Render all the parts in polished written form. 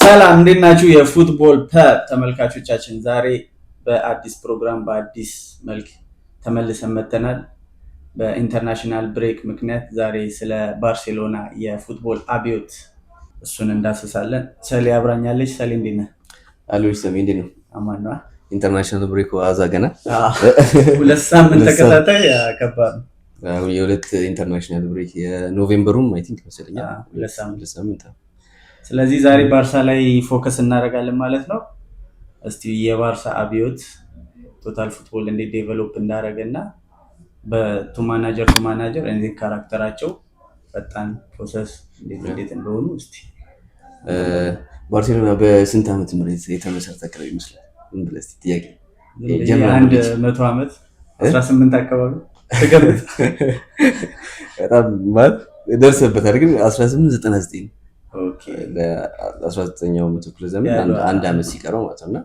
ሰላም እንዴት ናችሁ? የፉትቦል ፐብ ተመልካቾቻችን ዛሬ በአዲስ ፕሮግራም በአዲስ መልክ ተመልሰን መጥተናል። በኢንተርናሽናል ብሬክ ምክንያት ዛሬ ስለ ባርሴሎና የፉትቦል አብዮት እሱን እንዳስሳለን። ሰሌ አብራኛለች። ሰሌ እንዴት ነህ? አሎች ሰሜ እንዴት ነው? አማን ነው። ኢንተርናሽናል ብሬክ ዋዛ ገና 2 ሳምንት ተከታታይ ከባድ ነው። የሁለት ኢንተርናሽናል ብሬክ የኖቬምበሩም አይ ቲንክ መሰለኝ 2 ሳምንት። ስለዚህ ዛሬ ባርሳ ላይ ፎከስ እናደርጋለን ማለት ነው። እስቲ የባርሳ አብዮት ቶታል ፉትቦል እንዴት ዴቨሎፕ እንዳደረገና በቱ ማናጀር እንዴት ካራክተራቸው ፈጣን ፕሮሰስ እንዴት እንደሆኑ እስቲ ባርሴሎና በስንት ዓመት ምሬት የተመሰረተ ክለብ ይመስላል? ምን ብለህ እስቲ ጥያቄ አንድ 100 ዓመት 18 አካባቢ ተገምት በጣም ማለት ደርሰበታል። ግን 1899 ኦኬ ለ19ኛው መቶ ክፍለ ዘመን አንድ ዓመት ሲቀረው ማለት ነውና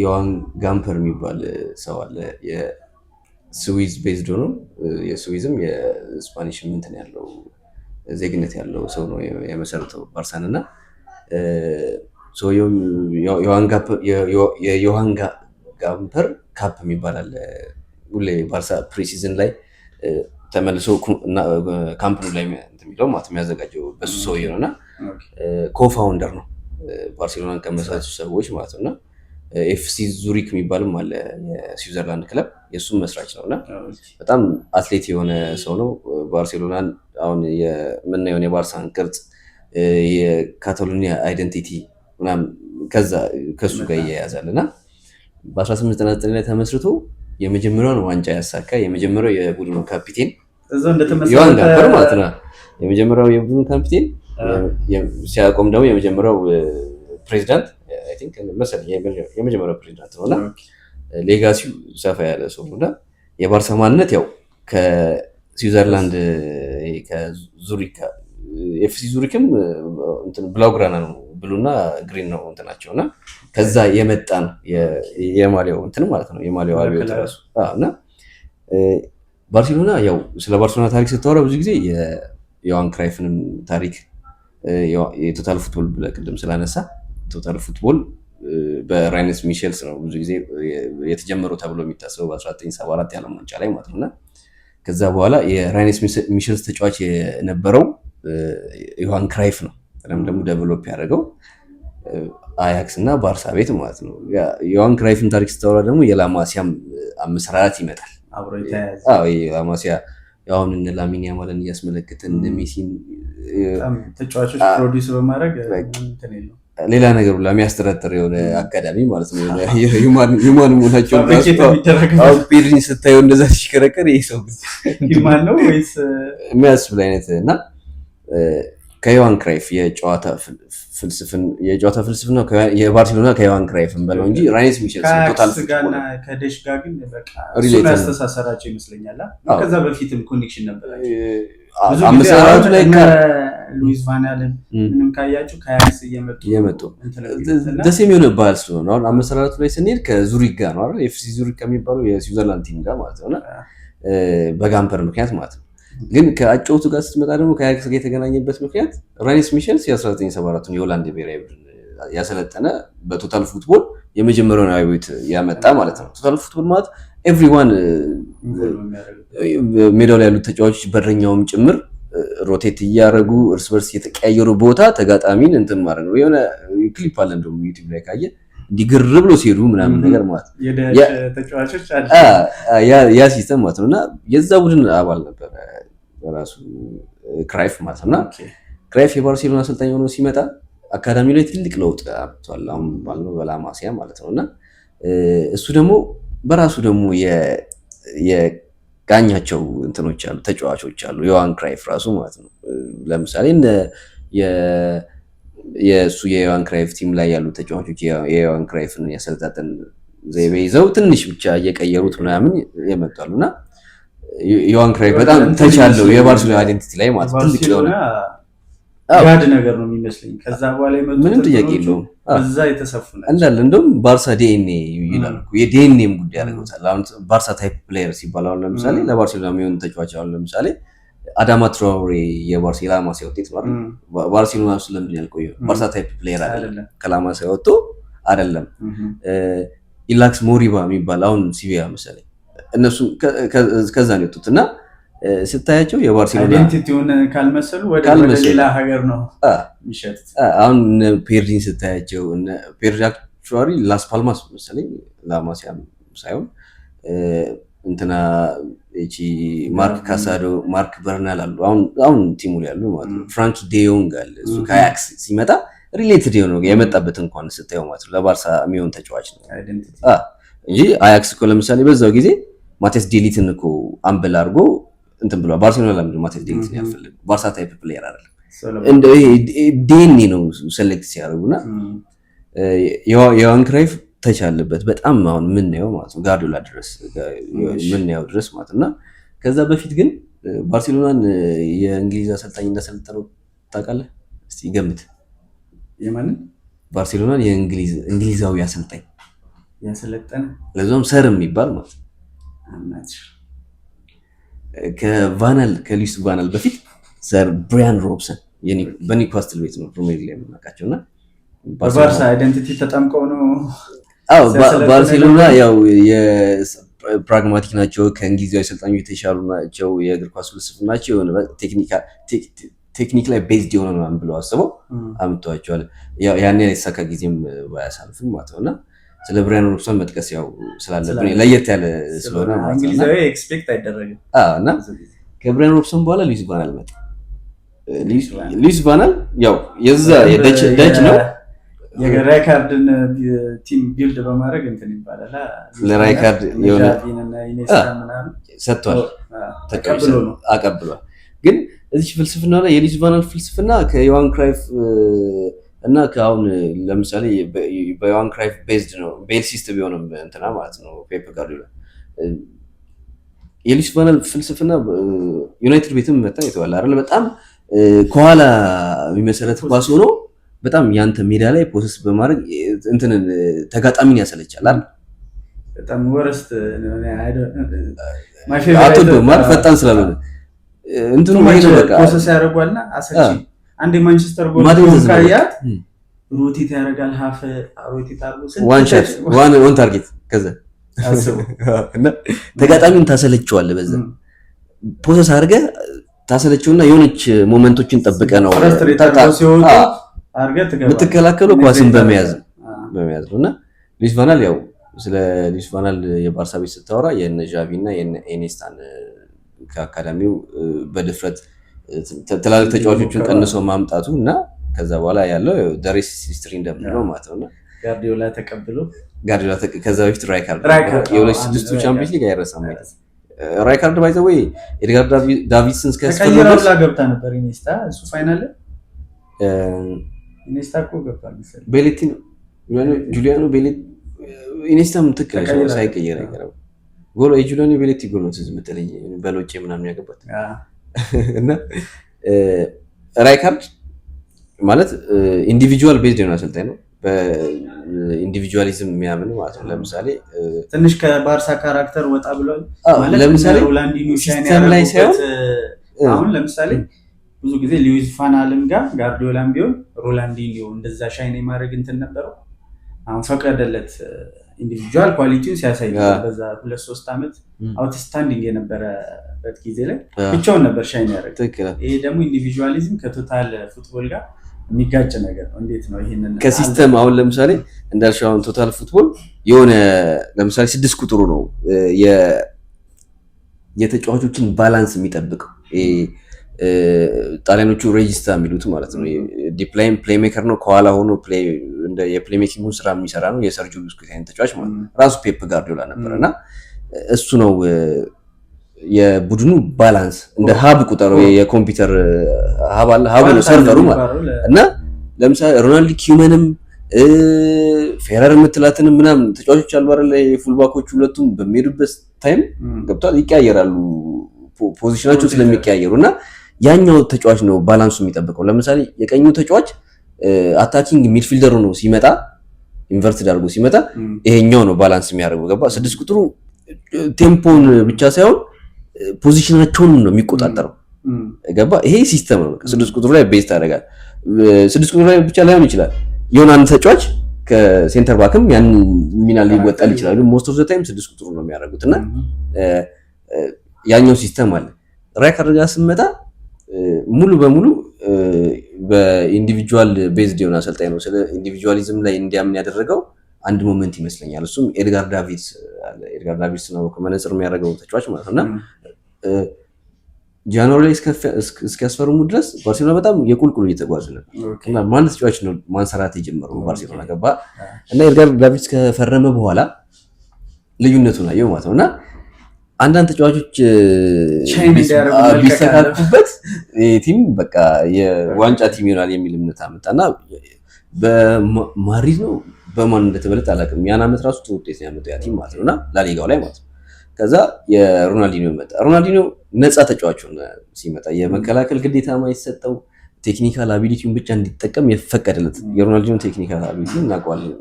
ዮሐን ጋምፐር የሚባል ሰው አለ። የስዊዝ ቤዝድ ነው። የስዊዝም የስፓኒሽ እንትን ያለው ዜግነት ያለው ሰው ነው የመሰረተው ባርሳን እና የዮሐን ጋምፐር ካፕ የሚባል አለ። ሁሌ ባርሳ ፕሪሲዝን ላይ ተመልሶ ካምፕ ላይ የሚለው ማለት የሚያዘጋጀው በሱ ሰውዬ ነው እና ኮፋውንደር ነው ባርሴሎናን ከመሰረቱ ሰዎች ማለት ነው እና ኤፍሲ ዙሪክ የሚባልም አለ የስዊዘርላንድ ክለብ የእሱም መስራች ነው እና በጣም አትሌት የሆነ ሰው ነው። ባርሴሎናን አሁን የምናየውን የባርሳን ቅርጽ የካታሎኒያ አይደንቲቲ ምናምን ከሱ ጋር ይያያዛል እና በ1899 ላይ ተመስርቶ የመጀመሪያውን ዋንጫ ያሳካ የመጀመሪያው የቡድኑ ካፒቴን ዮሐን ጋምፐር ማለት ነው። የመጀመሪያው የቡድኑ ካፒቴን ሲያቆም ደግሞ የመጀመሪያው ፕሬዚዳንት አይ ቲንክ መሰለኝ የመጀመሪያው ፕሬዚዳንት ነውና ሌጋሲው ሰፋ ያለ ሰው ነውና የባርሳ ማንነት ያው ከስዊዘርላንድ ከዙሪክ ኤፍሲ ዙሪክም እንትን ብላውግራና ነው ብሉና ግሪን ነው እንትናቸውና ከዛ የመጣ ነው የማሊያው እንትን ማለት ነው። የማሊያው አብዮት ራሱ እና ባርሴሎና ያው ስለ ባርሴሎና ታሪክ ስታወራ ብዙ ጊዜ የዮሐን ክራይፍንም ታሪክ የቶታል ፉትቦል ብለህ ቅድም ስላነሳ ቶታል ፉትቦል በራይነስ ሚሼልስ ነው ብዙ ጊዜ የተጀመረው ተብሎ የሚታሰበው በ1974 የዓለም ዋንጫ ላይ ማለት ነውና ከዛ በኋላ የራይነስ ሚሼልስ ተጫዋች የነበረው ዮሐን ክራይፍ ነው ደግሞ ዴቨሎፕ ያደረገው አያክስ እና ባርሳ ቤት ማለት ነው። የዮሐን ክራይፍን ታሪክ ስታወራ ደግሞ የላማሲያም አመሰራራት ይመጣል አብሮ ይታያል። የላማሲያ አሁን እነ ላሚን ያማልን እያስመለከተን እነ ሜሲን ተጫዋቾች ፕሮዲዩስ በማድረግ እንትን የለው ሌላ ነገር ሁላ የሚያስተዳድር የሆነ አካዳሚ ማለት ነው። ሂውማን መሆናቸው ፔድሪን ስታየው እንደዛ ሲሽከረከር ይህ ሰው ሂውማን ነው ወይስ የሚያስብል አይነት እና ከዮሐን ክራይፍ የጨዋታ ፍልስፍና የባርሴሎና ከዮሐን ክራይፍ እንበለው እንጂ ራይነስ ሚሼልስ ቶታል ፉትቦል ከደሽ ጋር ግን በቃ እሱ ያስተሳሰራቸው ይመስለኛል። ከዛ በፊትም ኮኔክሽን ነበራቸው። አመሰራረቱ ላይ ሉዊስ ቫን አለን ምንም ካያችሁ ከአያክስ እየመጡ ደስ የሚሆን ባል ስለሆነ አሁን አመሰራረቱ ላይ ስንሄድ ከዙሪክ ጋር ነው አይደል? ኤፍሲ ዙሪክ ከሚባለው የስዊዘርላንድ ቲም ጋር ማለት ነውና በጋምፐር ምክንያት ማለት ነው። ግን ከአጨውቱ ጋር ስትመጣ ደግሞ ከአያክስ ጋር የተገናኘበት ምክንያት ራይነስ ሚሼልስ የ1974 የሆላንድ ብሔራዊ ቡድን ያሰለጠነ በቶታል ፉትቦል የመጀመሪያውን አብዮት ያመጣ ማለት ነው። ቶታል ፉትቦል ማለት ኤቭሪዋን ሜዳው ላይ ያሉት ተጫዋቾች በረኛውም ጭምር ሮቴት እያደረጉ እርስ በርስ የተቀያየሩ ቦታ ተጋጣሚን እንትን ማድረግ ነው። የሆነ ክሊፕ አለ እንደውም ዩቲዩብ ላይ ካየ እንዲግር ብሎ ሲሄዱ ምናምን ነገር ማለት ተጫዋቾች ያ ሲስተም ማለት ነውና የዛ ቡድን አባል ነበር ራሱ ክራይፍ ማለት ነውና ክራይፍ የባርሴሎና አሰልጣኝ ሆኖ ሲመጣ አካዳሚ ላይ ትልቅ ለውጥ አምጥቷል። አሁን ባልነው በላማሲያ ማለት ነውና እሱ ደግሞ በራሱ ደግሞ የጋኛቸው እንትኖች አሉ ተጫዋቾች አሉ ዮሐን ክራይፍ ራሱ ማለት ነው። ለምሳሌ የእሱ የዮሐን ክራይፍ ቲም ላይ ያሉ ተጫዋቾች የዮሐን ክራይፍን ያሰለጣጠን ዘይቤ ይዘው ትንሽ ብቻ እየቀየሩት ምናምን የመጣሉና ዮሐን ክራይፍ በጣም ተቻለው የባርሴሎና አይደንቲቲ ላይ ማለት ትልቅ የሆነ ጋድ ነገር ነው የሚመስለኝ። ከዛ በኋላ የመጡት ምንም ጥያቄ የለውም እዛ የተሰፉ ነው እንዳለ እንደውም ባርሳ ዲኤንኤ ይላል እኮ የዲኤንኤም ጉዳይ አድርገውታል። አሁን ባርሳ ታይፕ ፕሌየር ሲባል አሁን ለምሳሌ ለባርሴሎና የሚሆን ተጫዋች አሁን ለምሳሌ አዳማ ትራውሬ የላማሲያ ውጤት ማለት ባርሴሎና ውስጥ ለምንድን ያልቆየው? ባርሳ ታይፕ ፕሌየር አይደለም። ከላማሲያ ወጥቶ አይደለም። ኢላክስ ሞሪባ የሚባል አሁን ሲቪያ መሰለኝ እነሱ ከዛ ነው የወጡት እና ስታያቸው የባርሴሎና አይደንቲቲውን ካልመሰሉ ወደ ሌላ ሀገር ነው የሚሸጡት። አሁን ፔርዲን ስታያቸው ፔርዲ አክቹዋሊ ላስ ፓልማስ መሰለኝ ላማሲያ ሳይሆን እንትና እቺ ማርክ ካሳዶ ማርክ በርናል አሉ አሁን ቲሙ ላይ ያሉ ማለት ነው። ፍራንኪ ዴዮንግ አለ እሱ ከአያክስ ሲመጣ ሪሌትድ የሆነው የመጣበት እንኳን ስታየው ማለት ነው ለባርሳ የሚሆን ተጫዋች ነው እንጂ አያክስ እኮ ለምሳሌ በዛው ጊዜ ማቴስ ዴሊትን እኮ አምበል አድርጎ እንትን ብሏል። ባርሴሎና ለምንድን ማቴስ ዴሊትን ያልፈለገው? ባርሳ ታይፕ ፕሌየር አይደለም እንደ ዲኤንኤ ነው ሴሌክት ሲያደርጉና የዮሃን ክራይፍ ተች አለበት በጣም አሁን የምናየው ማለት ነው ጋርዲዮላ ድረስ የምናየው ድረስ ማለት እና ከዛ በፊት ግን ባርሴሎናን የእንግሊዝ አሰልጣኝ እንዳሰለጠነው ታውቃለህ? እስቲ ገምት። የማንን? ባርሴሎናን እንግሊዛዊ አሰልጣኝ ያሰለጠነ ለዛም ሰር የሚባል ማለት ነው ከሉዊስ ቫናል በፊት ሰር ብራያን ሮብሰን በኒውካስትል ቤት ነው ፕሪሚየር ሊግ የምናውቃቸውና በባርሳ አይደንቲቲ ተጠምቀው ነው። ባርሴሎና ያው የፕራግማቲክ ናቸው፣ ከእንግሊዛዊ አሰልጣኞች የተሻሉ ናቸው፣ የእግር ኳስ ፍልስፍና ናቸው፣ የሆነ ቴክኒክ ላይ ቤዝድ የሆነ ነው ብለው አስበው አምጥተዋቸዋል። ያኔ የተሳካ ጊዜም ባያሳልፍም ማለት ነውና ስለ ብራያን ሮብሰን መጥቀስ ያው ስላለብን ለየት ያለ ስለሆነ ማለት ነው እንግሊዛዊ ኤክስፔክት አይደረግም እና ከብራያን ሮብሰን በኋላ ሉዊስ ቫናል መጣ። ሉዊስ ቫናል ያው የዛ የደች ነው የራይካርድን ቲም ቢልድ በማድረግ እንትን ይባላል ለራይካርድ የሆነ ሰጥቷል አቀብሏል። ግን እዚህ ፍልስፍና ላይ የሉዊስ ቫናል ፍልስፍና ከዮሃን ክራይፍ እና ከአሁን ለምሳሌ በዮሃን ክራይፍ ቤዝድ ነው ቤል ሲስተም ቢሆንም እንትና ማለት ነው ፔፕ ጋርዲዮላ የሉዊስ ቫናል ፍልስፍና ዩናይትድ ቤትም መጣ የተዋለ አይደል በጣም ከኋላ የሚመሰረት ኳስ ሆኖ በጣም ያንተ ሜዳ ላይ ፕሮሰስ በማድረግ እንትንን ተጋጣሚን ያሰለቻል አይደል በጣም ወረስት ማይ ፈጣን ስላልሆነ እንትኑ ማለት በቃ ፕሮሰስ ያደርጋልና አሰልቺ አንድ ማንቸስተር ጎል ካያት ሮቴት ያደርጋል ሃፍ ሮቴት አድርጎ ዋን ሻት ዋን ታርጌት ከዛ አስቡ እና ተጋጣሚን ታሰለችዋለህ በዛ ፕሮሰስ አድርገህ ታሰለችውና የሆነች ሞመንቶችን ጠብቀ ነው የምትከላከለው ኳስን በመያዝ ነውና ሉዊስ ቫናል ያው ስለ ሉዊስ ቫናል የባርሳ ቤት ስታወራ የነ ዣቪ እና የነ ኢኔስታን ከአካዳሚው በድፍረት ትላልቅ ተጫዋቾችን ቀንሶ ማምጣቱ እና ከዛ በኋላ ያለው ደሬስ ሂስትሪ እንደምንለው ማለት ነውና ጋርዲዮላ ተቀብሎ ከዛ በፊት ራይካርድ የ2006 ቻምፒየንስ ሊግ አይረሳም ማለት ራይካርድ ባይ ዘ ወይ ኤድጋር ዳቪድሰን ከስከፈረላ ገብታ ነበር ኢኔስታ እሱ ፋይናል ኢኔስታ እኮ ገብቷል መሰለኝ ቤሌቲ ነው ጁሊያኖ ቤሌቲ ኢኔስታም ተከለ ሳይቀየር አይቀርም ጎል የጁሊያኖ ቤሌቲ ጎል ነው ትዝ የምትለኝ በሎቼ ምናምን ያገባት እና ራይካርድ ማለት ኢንዲቪጁዋል ቤዝድ የሆነ አሰልጣኝ ነው በኢንዲቪጁዋሊዝም የሚያምን ማለት ነው። ለምሳሌ ትንሽ ከባርሳ ካራክተር ወጣ ብሏል ማለት ለምሳሌ ሮላንዲኖ ሲስተም ላይ ሳይሆን አሁን ለምሳሌ ብዙ ጊዜ ሉዊስ ቫናልም ጋር ጋርዲዮላም ቢሆን ሮላንዲኖ እንደዛ ሻይን የማድረግ እንትን ነበረው። አሁን ፈቀደለት ኢንዲቪጁዋል ኳሊቲውን ሲያሳይ በዛ 2-3 አመት አውትስታንዲንግ የነበረበት ጊዜ ላይ ብቻውን ነበር ሻይን ያደረገው። ይሄ ደግሞ ኢንዲቪጁዋሊዝም ከቶታል ፉትቦል ጋር የሚጋጭ ነገር ነው። እንዴት ነው ይሄንን ከሲስተም አሁን ለምሳሌ እንዳልሻው ቶታል ፉትቦል የሆነ ለምሳሌ 6 ቁጥሩ ነው የተጫዋቾችን ባላንስ የሚጠብቀው ጣሊያኖቹ ሬጂስታ የሚሉት ማለት ነው። ዲፕላይን ፕሌይ ሜከር ነው ከኋላ ሆኖ ፕሌይ እንደ የፕሌይ ሜኪንግ ስራ የሚሰራ ነው። የሰርጂዮ ቡስኬት አይነት ተጫዋች ማለት ነው። ራሱ ፔፕ ጋርዲዮላ ነበርና እሱ ነው የቡድኑ ባላንስ እንደ ሀብ ቁጠሩ የኮምፒውተር ሀብ አለ ሀብ ነው ሰርቨሩ ማለት እና ለምሳሌ ሮናልዶ ኪዩመንም ፌረር የምትላትን ምናምን ተጫዋቾች አሉ አይደል የፉልባኮቹ ሁለቱም በሚሄዱበት ታይም ገብቷል ይቀያየራሉ ፖዚሽናቸው ስለሚቀያየሩና ያኛው ተጫዋች ነው ባላንሱ የሚጠብቀው። ለምሳሌ የቀኙ ተጫዋች አታኪንግ ሚድፊልደር ነው ሲመጣ ኢንቨርትድ አድርጎ ሲመጣ ይሄኛው ነው ባላንስ የሚያደርገው ገባ 6 ቁጥሩ ቴምፖን ብቻ ሳይሆን ፖዚሽናቸውን ነው የሚቆጣጠረው ገባ? ይሄ ሲስተም ነው። 6 ቁጥሩ ላይ ቤዝ ታደርጋል። 6 ቁጥሩ ላይ ብቻ ላይሆን ይችላል። የሆነ አንድ ተጫዋች ከሴንተር ባክም ያን ሚና ሊወጣል ይችላል። ግን ሞስት ኦፍ ዘ ታይም 6 ቁጥሩ ነው የሚያደርጉት እና ያኛው ሲስተም አለ። ራይካርድ ጋር ስንመጣ ሙሉ በሙሉ በኢንዲቪጁዋል ቤዝድ የሆነ አሰልጣኝ ነው። ስለ ኢንዲቪጁዋሊዝም ላይ እንዲያምን ያደረገው አንድ ሞመንት ይመስለኛል። እሱም ኤድጋር ዳቪድስ ነው ከመነጽር የሚያደርገው ተጫዋች ማለት ነውና ጃንዋሪ ላይ እስኪያስፈርሙ ድረስ ባርሴሎና በጣም የቁልቁል እየተጓዘ ነበር እና ማን ተጫዋች ነው ማንሰራት የጀመረው ባርሴሎና ገባ እና ኤድጋር ዳቪድስ ከፈረመ በኋላ ልዩነቱን አየው ማለት ነውና አንዳንድ ተጫዋቾች ቢስተካከሉበት ቲም በቃ የዋንጫ ቲም ይሆናል የሚል እምነት አመጣና በማድሪድ ነው በማን እንደተበለጠ አላውቅም። ያን ዓመት ራሱ ጥሩ ውጤት ያመጣው ያ ቲም ማለት ነውና ላሊጋው ላይ ማለት ነው። ከዛ የሮናልዲኒዮ መጣ። ሮናልዲኒዮ ነፃ ተጫዋች ሆነ ሲመጣ የመከላከል ግዴታ ማይሰጠው ቴክኒካል አቢሊቲውን ብቻ እንዲጠቀም የፈቀደለት የሮናልዲኒዮ ቴክኒካል አቢሊቲ እናውቀዋለን።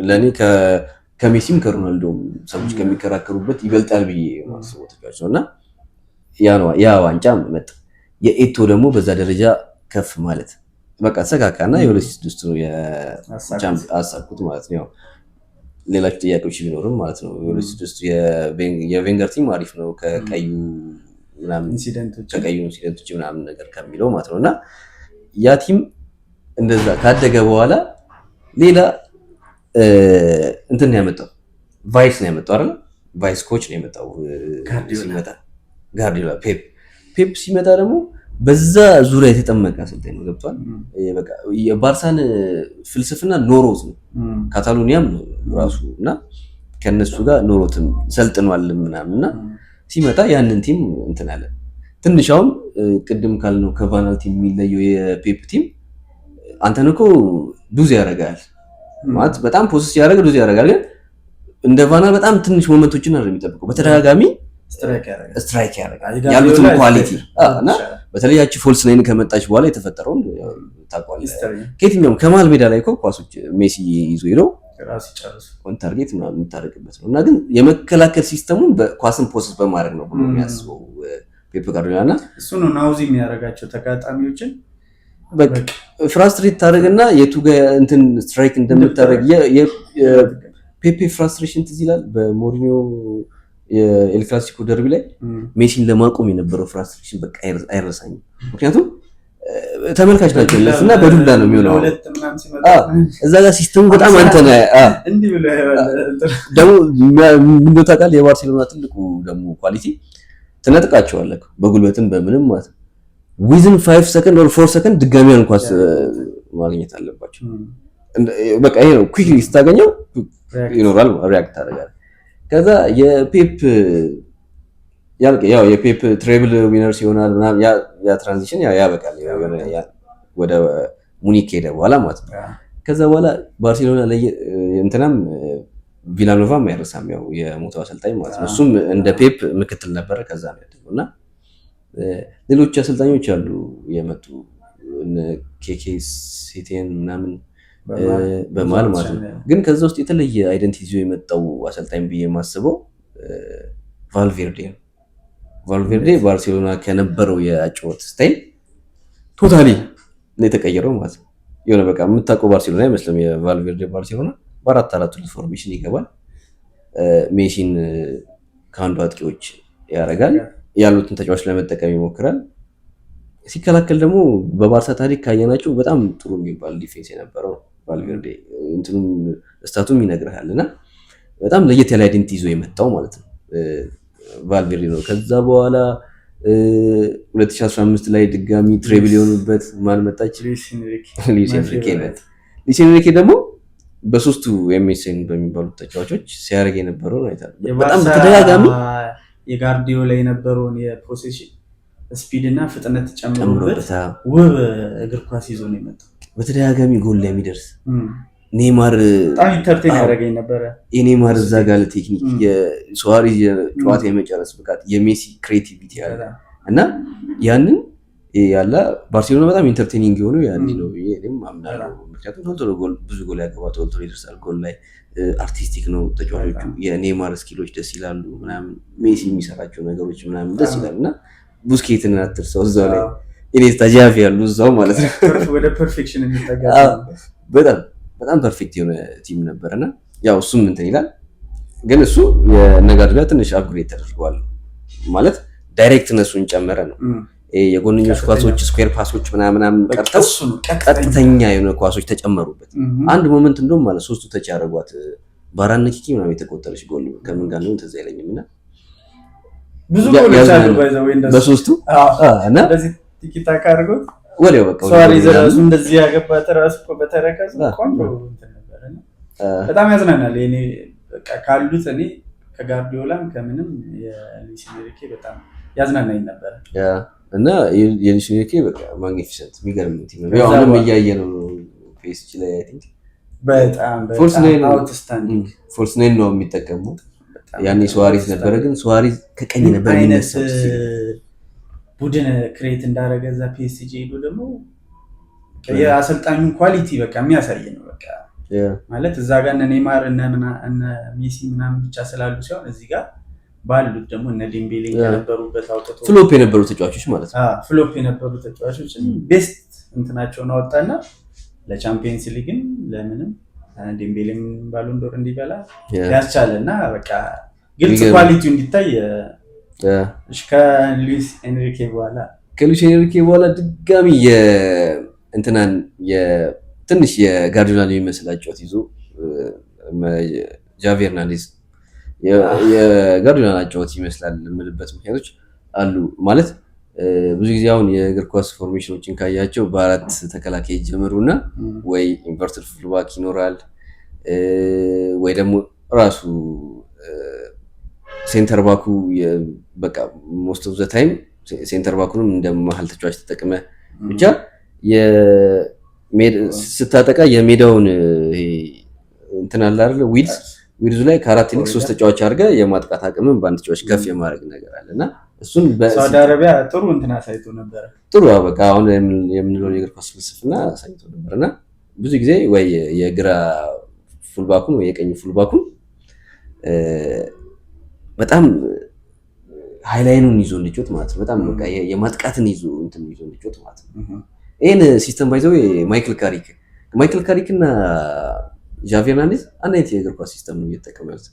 ለኔ ከሜሲም ከሮናልዶም ሰዎች ከሚከራከሩበት ይበልጣል ብዬ ማስበው ተጫዋች ነውና ያ ዋንጫ መጣ። የኤቶ ደግሞ በዛ ደረጃ ከፍ ማለት በቃ ተሰካካና የ2006 ነው አሳኩት ማለት ነው። ሌሎች ጥያቄዎች ቢኖርም ማለት ነው የ2006 የቬንገር ቲም አሪፍ ነው ከቀዩ ኢንሲደንቶች ምናምን ነገር ከሚለው ማለት ነውና ያ ቲም እንደዛ ካደገ በኋላ ሌላ እንትን ነው ያመጣው ቫይስ ነው ያመጣው አይደል? ቫይስ ኮች ነው ያመጣው ሲመጣ ጋርዲዮላ ፔፕ ሲመጣ ደግሞ በዛ ዙሪያ የተጠመቀ አሰልጣኝ ነው። ገብቷል? በቃ የባርሳን ፍልስፍና ኖሮት ነው ካታሎኒያም ራሱ እና ከነሱ ጋር ኖሮትም ሰልጥኗል ምናምንና ሲመጣ ያንን ቲም እንትን አለ። ትንሽ አሁን ቅድም ካልነው ከቫናል ቲም የሚለየው የፔፕ ቲም አንተን እኮ ዱዝ ያደርጋል ማለት በጣም ፖሰስ ያደርጋል ዱዝ ያደርጋል። ግን እንደ ቫናል በጣም ትንሽ ሞመንቶችን አይደለም የሚጠብቀው በተደጋጋሚ ስትራይክ ያደርጋል ያሉትን ኳሊቲ እና በተለይ ያቺ ፎልስ ላይን ከመጣች በኋላ የተፈጠረውን ታውቃለህ። ከየትኛውም ከመሃል ሜዳ ላይ እኮ ኳሶች ሜሲ ይዞ ሄደው ራስ ይጨርሱ ኦን ታርጌት ምናምን የምታደርግበት ነው እና ግን የመከላከል ሲስተሙን በኳስን ፕሮሰስ በማድረግ ነው ብሎ የሚያስበው ፔፕ ጋርዲዮላ እሱ ነው ናውዚ የሚያደርጋቸው ተጋጣሚዎችን በቃ ፍራስትሬት ታደርግና የቱ ጋር እንትን ስትራይክ እንደምታደርግ የፔፕ ፍራስትሬሽን ትዝ ይላል በሞሪኒዮ የኤል ክላሲኮ ደርቢ ላይ ሜሲን ለማቆም የነበረው ፍራስትሬሽን በቃ አይረሳኝም። ምክንያቱም ተመልካች ናቸው እና በዱላ ነው የሚሆነው። እዛ ጋር ሲስተሙ በጣም አንተ ነህ እንዲህ ብሎ ደግሞ ምን ታውቃለህ? የባርሴሎና ትልቁ ደግሞ ኳሊቲ ትነጥቃቸዋለህ በጉልበትም በምንም ማለት ነው። ዊዝን 5 ሰከንድ ኦር 4 ሰከንድ ድጋሚ እንኳን ማግኘት አለባቸው። በቃ ይሄ ነው ኩዊክሊ ስታገኘው ይኖራል ሪአክት ታደርጋለህ። ከዛ የፔፕ ያው የፔፕ ትሬብል ዊነርስ ይሆናል ምናምን ያ ትራንዚሽን ያበቃል ወደ ሙኒክ ሄደ በኋላ ማለት ነው። ከዛ በኋላ ባርሴሎና ላይ እንትናም ቪላኖቫም አይረሳም ያው የሞተው አሰልጣኝ ማለት ነው። እሱም እንደ ፔፕ ምክትል ነበረ ከዛ ነው ያደረገውና ሌሎች አሰልጣኞች አሉ የመጡ ኬኬ ሴቴን ምናምን በማል ማለት ነው። ግን ከዛ ውስጥ የተለየ አይደንቲቲ ይዞ የመጣው አሰልጣኝ ብዬ የማስበው ቫልቬርዴ ነው። ቫልቬርዴ ባርሴሎና ከነበረው የአጨዋወት ስታይል ቶታሊ ነው የተቀየረው ማለት ነው። የሆነ በቃ የምታውቀው ባርሴሎና አይመስልም። የቫልቬርዴ ባርሴሎና በ4-4-2 ፎርሜሽን ይገባል። ሜሲን ከአንዱ አጥቂዎች ያደርጋል፣ ያሉትን ተጫዋች ለመጠቀም ይሞክራል። ሲከላከል ደግሞ በባርሳ ታሪክ ካየናቸው በጣም ጥሩ የሚባል ዲፌንስ የነበረው ቫልቬርዴ እንትኑም ስታቱም ይነግርሃልና በጣም ለየት ያለ አይደንቲቲ ይዞ የመጣው ማለት ነው ቫልቬርዴ ነው። ከዛ በኋላ 2015 ላይ ድጋሚ ትሬብል የሆኑበት ማን መጣች? ሉዊስ ኤንሪኬ ደግሞ በሶስቱ ኤምኤስኤን በሚባሉት ተጫዋቾች ሲያደርግ የነበረው አይታል። በጣም ተደጋጋሚ የጋርዲዮላ የነበረውን የፖሴሽን ስፒድ እና ፍጥነት ጨምሮበት ውብ እግር ኳስ ይዞ ነው የመጣው። በተደጋጋሚ ጎል ላይ የሚደርስ ኔይማር በጣም ኢንተርቴን ያደረገኝ ነበረ። የኔይማር እዛ ጋር ቴክኒክ፣ የሱዋሬዝ ጨዋታ የመጨረስ ብቃት፣ የሜሲ ክሬቲቪቲ ያለ እና ያንን ያለ ባርሴሎና በጣም ኢንተርቴኒንግ የሆነው ያኔ ነው ብዬ እኔም አምናለሁ። ምክንያቱም ቶሎ ብዙ ጎል ያገባ ቶሎ ይደርሳል። ጎል ላይ አርቲስቲክ ነው ተጫዋቾቹ። የኔይማር ስኪሎች ደስ ይላሉ ምናምን፣ ሜሲ የሚሰራቸው ነገሮች ምናምን ደስ ይላል እና ቡስኬትን አትርሰው እዛው ላይ ኢኔስታ ጃቪ ያሉ እዛው ማለት ነው። ወደ ፐርፌክሽን የሚጠጋ በጣም ፐርፌክት የሆነ ቲም ነበርና ያው እሱም እንትን ይላል። ግን እሱ የነጋዱላ ትንሽ አፕግሬድ ተደርጓል ማለት ዳይሬክትነሱን ጨመረ ነው። የጎንኞች ኳሶች ስኩዌር ፓሶች ምናምን ቀርተው ቀጥተኛ የሆነ ኳሶች ተጨመሩበት። አንድ ሞመንት እንደውም ማለት ሶስቱ ተች ያደረጓት በአራት ንክኪ ምናምን የተቆጠረች ጎል ከምን ጋር ነው ትዝ አይለኝም። እና ብዙ ጎሎች አሉ ባይዘው እንደዚህ በሶስቱ እና እንደዚህ ቲኪታካ አድርጎት ወዲያው በቃ ሷሪዝ ራሱ እንደዚህ ያገባት ራሱ በተረከዙ ቆንጆ እንትን ነበርና በጣም ያዝናናል። እኔ በቃ ካሉት እኔ ከጋርዲዮላም ከምንም የሉዊስ ኤንሪኬ በጣም ያዝናናኝ ነበር። እና የሉዊስ ኤንሪኬ በቃ ማግኒፊሰንት የሚገርም ቲም ነው። ያው አሁንም እያየ ነው ፔስጂ ላይ አይ ቲንክ በጣም አውትስታንዲንግ ፎልስ ናይን ነው የሚጠቀመው። ያኔ ሱዋሪዝ ነበረ፣ ግን ሱዋሪዝ ከቀኝ ነበር የሚነሳው። ቡድን ክሬት እንዳደረገ እዛ ፒኤስጂ ሄዶ ደግሞ የአሰልጣኙን ኳሊቲ በቃ የሚያሳይ ነው። በቃ ማለት እዛ ጋር እነ ኔይማር እነ ሜሲ ምናምን ብቻ ስላሉ ሲሆን እዚህ ጋር ባሉት ደግሞ እነ ዴምቤሌ የነበሩበት አውጥቶ ፍሎፕ የነበሩ ተጫዋቾች ማለት ነው። ፍሎፕ የነበሩ ተጫዋቾች ቤስት እንትናቸውን አወጣና ለቻምፒየንስ ሊግን ለምንም ዴምቤሌም ባሎን ዶር እንዲበላ ያስቻለና በቃ ግልጽ ኳሊቲው እንዲታይ ከሉዊስ ኤንሪኬ በኋላ ድጋሚ እንትናን ትንሽ የጋርዲዮላን የሚመስል አጨዋወት ይዞ ጃቪ ሄርናንዴዝ የጋርዲዮላን አጨዋወት ይመስላል የምልበት ምክንያቶች አሉ። ማለት ብዙ ጊዜ አሁን የእግር ኳስ ፎርሜሽኖችን ካያቸው በአራት ተከላካይ ይጀምሩና ወይ ኢንቨርትድ ፉልባክ ይኖራል ወይ ደግሞ ራሱ ሴንተር ባኩ በቃ ሞስት ኦፍ ዘ ታይም ሴንተር ባኩንም እንደ መሀል ተጫዋች ተጠቅመ ብቻ ስታጠቃ የሜዳውን እንትን አለ አይደል ዊድዙ ላይ ከአራት ይልቅ ሶስት ተጫዋች አድርገ የማጥቃት አቅምን በአንድ ተጫዋች ከፍ የማድረግ ነገር አለና እሱን በሳውዲ አረቢያ ጥሩ እንትን አሳይቶ ነበር። ጥሩ በቃ አሁን የምንለው የእግር ኳስ ፍልስፍና አሳይቶ ነበርና ብዙ ጊዜ ወይ የግራ ፉልባኩን ወይ የቀኝ ፉልባኩን በጣም ሃይላይኑን ይዞ እንዲጮት ማለት ነው። በጣም በቃ የማጥቃትን ይዞ እንዲጮት ማለት ነው። ይሄን ሲስተም ባይዘው ማይክል ካሪክ እና ጃቪ ሄርናንዴዝ አንድ አይነት የእግር ኳስ ሲስተም ነው እየተጠቀሙ ያሉት።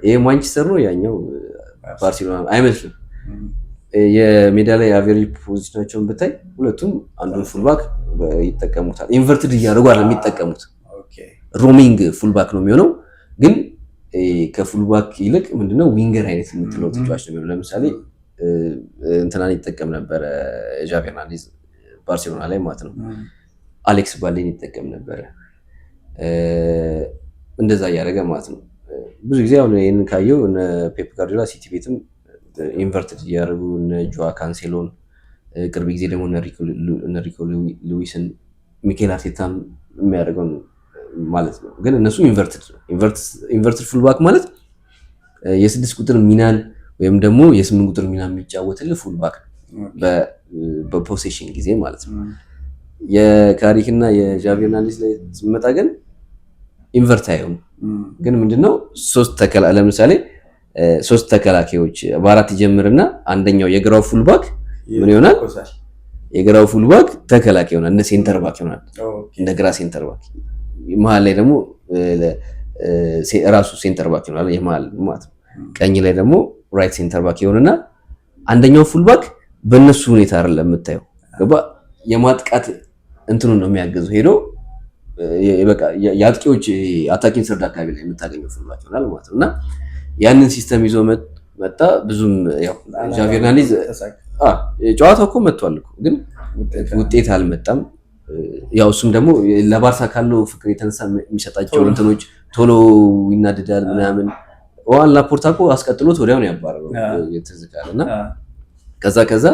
ይሄ ማንቸስተር ነው፣ ያኛው ባርሴሎና አይመስልም። የሜዳ ላይ አቨሬጅ ፖዚሽናቸውን ብታይ ሁለቱም አንዱን ፉልባክ ይጠቀሙታል። ኢንቨርትድ እያደረጉ አይደል የሚጠቀሙት። ሮሚንግ ፉልባክ ነው የሚሆነው፣ ግን ከፉልባክ ይልቅ ምንድነው ዊንገር አይነት የምትለው ተጫዋች ነው የሚሆነው። ለምሳሌ እንትናን ይጠቀም ነበረ ጃቪ ሄርናንዴዝ ባርሴሎና ላይ ማለት ነው። አሌክስ ባሌን ይጠቀም ነበረ እንደዛ እያደረገ ማለት ነው። ብዙ ጊዜ አሁን ይህንን ካየው እነ ፔፕ ጋርዲዮላ ሲቲ ቤትም ኢንቨርትድ እያደረጉ እነ ጆዋ ካንሴሎን፣ ቅርብ ጊዜ ደግሞ እነ ሪኮ ሉዊስን፣ ሚኬል አርቴታም የሚያደርገው ማለት ነው። ግን እነሱ ኢንቨርትድ ፉልባክ ማለት የ6 ቁጥር ሚናን ወይም ደግሞ የ8 ቁጥር ሚና የሚጫወትልህ ፉልባክ በፖሴሽን ጊዜ ማለት ነው። የካሪክ እና የጃቪ ሄርናንዴዝ ላይ ስመጣ ግን ኢንቨርት አይሆንም። ግን ምንድነው ለምሳሌ ሶስት ተከላካዮች በአራት ይጀምርና አንደኛው የግራው ፉልባክ ምን ይሆናል? የግራው ፉልባክ ተከላካይ ይሆናል፣ እንደ ሴንተር ባክ ይሆናል፣ እንደ ግራ ሴንተር ባክ። መሀል ላይ ደግሞ ራሱ ሴንተር ባክ ይሆናል፣ የመሀል ማለት ነው። ቀኝ ላይ ደግሞ ራይት ሴንተር ባክ ይሆንና አንደኛው ፉልባክ በእነሱ ሁኔታ አይደለም የምታየው፣ ገባ? የማጥቃት እንትኑን ነው የሚያገዙ ሄዶ በቃ የአጥቂዎች አታኪንግ ሰርድ አካባቢ ላይ የምታገኘው ፉልባክ ይሆናል ማለት ነው። እና ያንን ሲስተም ይዞ መጣ። ብዙም ያው ጃቪ ሄርናንዴዝ ጨዋታው እኮ መጥቷል እኮ ግን ውጤት አልመጣም። ያው እሱም ደግሞ ለባርሳ ካለው ፍቅር የተነሳ የሚሰጣቸው እንትኖች ቶሎ ይናደዳል ምናምን። ዋን ላፖርታ እኮ አስቀጥሎት ወዲያው ነው ያባረረው የተዝካለና ከዛ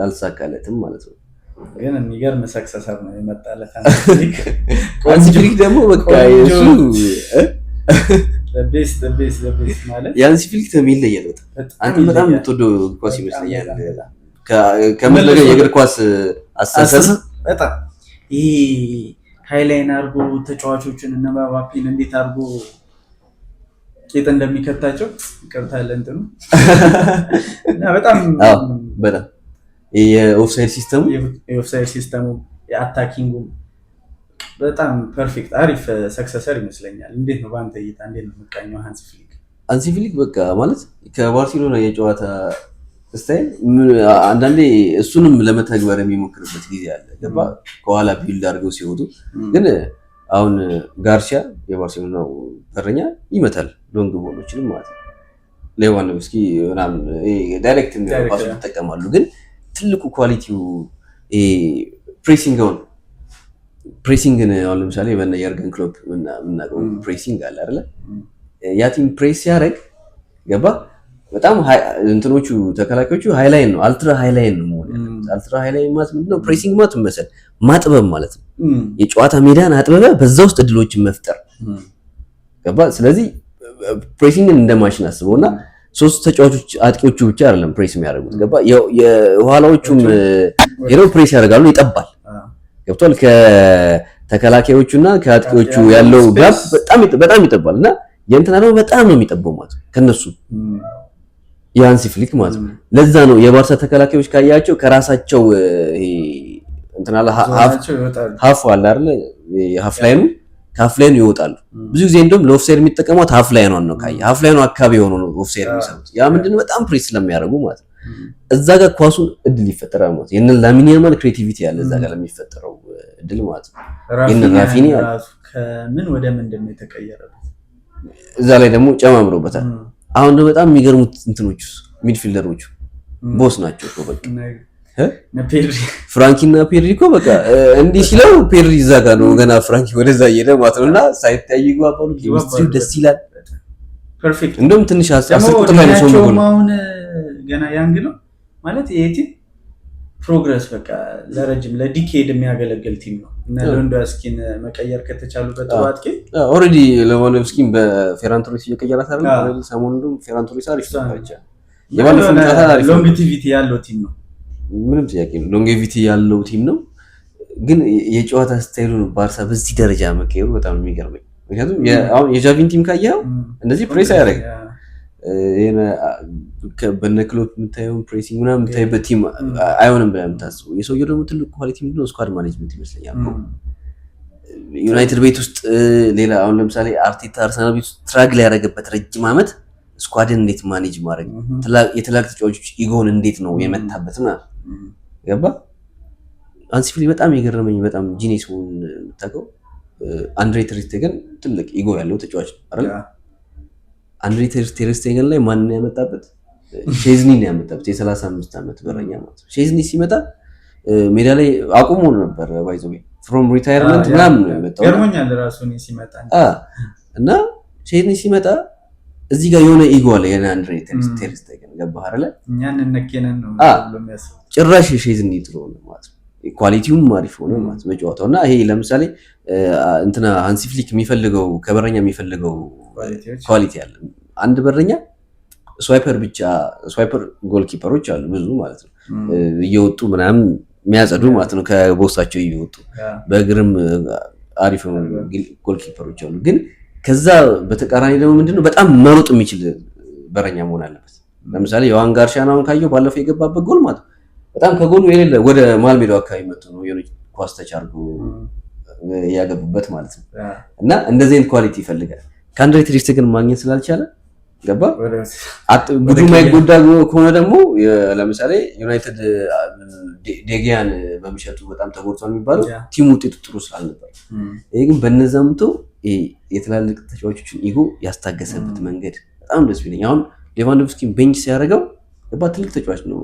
አልሳካለትም ማለት ነው። ግን የሚገርም ሰክሰሰር ነው የመጣለት አንዚ ፍሊክ ደግሞ በቃ እሱ ቤስት ማለት ያንሲ ፍሊክ ተሚለየው አንተ በጣም የምትወደው ኳስ ይመስለኛል። ከምትለገ የእግር ኳስ አስተሳሰብ በጣም ይሄ ሃይላይን አድርጎ ተጫዋቾችን እና ባባፒን እንዴት አድርጎ ቄጥ እንደሚከታቸው ይቀርታል እንትኑ እና በጣም የኦፍሳይድ ሲስተሙ የአታኪንጉ በጣም ፐርፌክት አሪፍ ሰክሰሰር ይመስለኛል። እንዴት ነው በአንተ እይታ እንዴት ነው የምቃኘው ሃንሲ ፍሊክ በቃ ማለት ከባርሴሎና የጨዋታ ስታይል አንዳንዴ እሱንም ለመተግበር የሚሞክርበት ጊዜ አለ። ገባ ከኋላ ቢልድ አድርገው ሲወጡ ግን አሁን ጋርሲያ የባርሴሎና በረኛ ይመታል ሎንግ ቦሎችንም ማለት ነው። ሌዋንዶቭስኪ ምናምን ዳይሬክት ፓስ ይጠቀማሉ። ግን ትልቁ ኳሊቲው ፕሬሲንግን አሁን ለምሳሌ በነ የርገን ክሎፕ የምናውቀው ፕሬሲንግ አለ አይደለ? ያ ቲም ፕሬስ ሲያደርግ ገባ በጣም እንትኖቹ ተከላካዮቹ ሃይላይን ነው አልትራ ሃይላይን ነው ማለት ነው። አልትራ ሃይላይን ማለት ምንድነው? ፕሬሲንግ ማለት መሰል ማጥበብ ማለት ነው። የጨዋታ ሜዳን አጥበበ በዛ ውስጥ እድሎችን መፍጠር ገባ። ስለዚህ ፕሬሲንግን እንደማሽን አስበውና ሶስት ተጫዋቾች አጥቂዎቹ ብቻ አይደለም ፕሬስ የሚያደርጉት ገባ። የኋላዎቹም ሄደው ፕሬስ ያደርጋሉ፣ ይጠባል። ገብቷል። ከተከላካዮቹና ከአጥቂዎቹ ያለው ጋፕ በጣም ይጠባል እና የእንትና ደግሞ በጣም ነው የሚጠባው ማለት ነው ከነሱ የሃንሲ ፍሊክ ማለት ነው። ለዛ ነው የባርሳ ተከላካዮች ካያቸው ከራሳቸው ይሄ እንትና ሀፍ አለ አይደል? ሀፍ ላይኑ ከሀፍ ላይኑ ይወጣሉ። ብዙ ጊዜ እንደውም ለኦፍሳይድ የሚጠቀሙት ሀፍ ላይኑ ነው። ካየ ሀፍ ላይኑ አካባቢ ሆኖ ነው ኦፍሳይድ የሚሰሩት። ያ ምንድነው በጣም ፕሬስ ስለሚያደርጉ ማለት ነው። እዛ ጋር ኳሱን እድል ይፈጠራል ማለት ነው። የነ ላሚን ያማል ክሬቲቪቲ ያለ እዛ ጋር ለሚፈጠረው እድል ማለት ነው። የነ ራፊኒ ከምን ወደ ምንድን ነው የተቀየረበት? እዛ ላይ ደግሞ ጨማምሮበታል። አሁን ደግሞ በጣም የሚገርሙት እንትኖቹ ሚድፊልደሮቹ ቦስ ናቸው እኮ በቃ ፍራንኪና ፔድሪ እኮ በቃ እንዲህ ሲለው ፔድሪ እዛ ጋር ነው ገና ፍራንኪ ወደዛ እየሄደ ማለት ነውና ሳይታዩ ይግባባሉ። ኬሚስትሪው ደስ ይላል። ፐርፌክት እንደውም ትንሽ አስቁጥር ላይ ነው ሰው አሁን ገና ያንግ ነው ማለት ይሄ ቲም ፕሮግረስ በቃ ለረጅም ለዲኬድ የሚያገለግል ቲም ነው እና ሌዋንዶቭስኪን መቀየር ከተቻሉበት አጥቂ ኦሬዲ ሌዋንዶቭስኪን በፌራን ቶሬስ እየቀየራት አይደል? ኦሬዲ ሰሞኑን ፌራን ቶሬስ አሪፍ ተጫዋች ሎንጌቲቪቲ ያለው ቲም ነው። ምንም ጥያቄ ነው። ሎንጌቪቲ ያለው ቲም ነው። ግን የጨዋታ ስታይሉን ባርሳ በዚህ ደረጃ መቀየሩ በጣም የሚገርመኝ። ምክንያቱም አሁን የጃቪን ቲም ካየኸው እንደዚህ ፕሬስ አያደርግም። በነ ክሎፕ የምታየውን ፕሬሲንግ ምናምን የምታይበት ቲም አይሆንም ብለህ የምታስበው። የሰውየው ደግሞ ትልቅ ኳሊቲ ምንድነው? ስኳድ ማኔጅመንት ይመስለኛል። ዩናይትድ ቤት ውስጥ ሌላ አሁን ለምሳሌ አርቴታ አርሰናል ቤት ውስጥ ትራግል ያደረገበት ረጅም ዓመት ስኳድን እንዴት ማኔጅ ማድረግ የተላቅ ተጫዋቾች ኢጎን እንዴት ነው የመታበት ምናምን ገባ። ሃንሲ ፍሊክ በጣም የገረመኝ በጣም ጂኒስ ሆን የምታውቀው አንድሬ ተር ስቴገን ትልቅ ኢጎ ያለው ተጫዋች አይደል? አንድሬ ተር ስቴገን ላይ ማንን ያመጣበት? ሼዝኒን ያመጣበት። የ35 ዓመት በረኛ ማለት ነው። ሼዝኒ ሲመጣ ሜዳ ላይ አቁሞ ነበር ባይዞ ፍሮም ሪታየርመንት ምናምን ነው የመጣው። ገርሞኛል ራሱ ነው ሲመጣ እና ሼዝኒ ሲመጣ እዚህ ጋር የሆነ ኢጎ አለ የአንድሬ ተር ስቴገን ገባህ አይደል? እኛን እነከነን ነው የሚያስብ ጭራሽ ሼዝኒ ጥሩ ነው ማለት ነው። ኳሊቲውም አሪፍ ሆነ ማለት በጨዋታው እና ይሄ ለምሳሌ እንትና ሃንሲ ፍሊክ የሚፈልገው ከበረኛ የሚፈልገው ኳሊቲ አለ። አንድ በረኛ ስዋይፐር ጎልኪፐሮች አሉ ብዙ ማለት ነው እየወጡ ምናምን የሚያጸዱ ማለት ነው ከቦክሳቸው እየወጡ በእግርም አሪፍ ጎልኪፐሮች አሉ። ግን ከዛ በተቃራኒ ደግሞ ምንድነው በጣም መሮጥ የሚችል በረኛ መሆን አለበት። ለምሳሌ ዮሐን ጋርሻን አሁን ካየው ባለፈው የገባበት ጎል ማለት በጣም ከጎሉ የሌለ ወደ መሀል ሜዳው አካባቢ መጥቶ ነው የሆነች ኳስ ተቻርጎ ያገቡበት ማለት ነው። እና እንደዚህ አይነት ኳሊቲ ይፈልጋል። ከአንድሬ ተር ስቴገን ማግኘት ስላልቻለ ገባ ብዙ ማይጎዳ ከሆነ ደግሞ ለምሳሌ ዩናይትድ ዴጊያን በሚሸጡ በጣም ተጎድቷል የሚባለው ቲሙ ውጤቱ ጥሩ ስላልነበር፣ ይሄ ግን በነዛምቶ የትላልቅ ተጫዋቾችን ኢጎ ያስታገሰበት መንገድ በጣም ደስ ይለኛል። አሁን ሌቫንዶቭስኪን ቤንች ሲያደርገው ገባ ትልቅ ተጫዋች ነው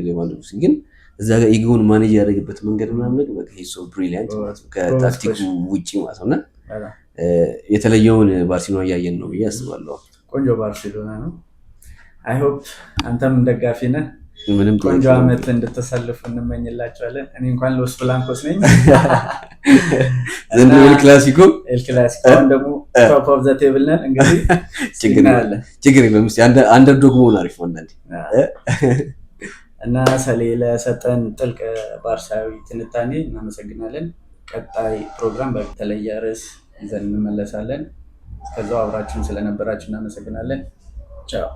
ሌቫንዶቭስኪ፣ ግን እዛ ጋር ኢጎን ማኔጅ ያደረገበት መንገድ ምናምን ነገር በቃ ሶ ብሪሊያንት ማለት ነው ከታክቲኩ ውጪ ማለት ነውና የተለየውን ባርሴሎና እያየን ነው ብዬ አስባለሁ። ቆንጆ ባርሴሎና ነው። አይ ሆፕ አንተም ደጋፊ ነህ። ምንም ቆንጆ አመት እንድትሰልፉ እንመኝላቸዋለን። እኔ እንኳን ሎስ ብላንኮስ ነኝ ዘንድሮ ኤል ክላሲኮ አሁን ደግሞ ቶፕ ኦፍ ዘ ቴብል ነን። እንግዲህ ችግር የለም እስኪ አንደርዶግ መሆን አሪፍ ነው አንዳንዴ እና ሰሌ ለሰጠን ጥልቅ ባርሳዊ ትንታኔ እናመሰግናለን። ቀጣይ ፕሮግራም በተለየ ርዕስ ይዘን እንመለሳለን። እስከዛው አብራችሁን ስለነበራችሁ እናመሰግናለን። ቻው።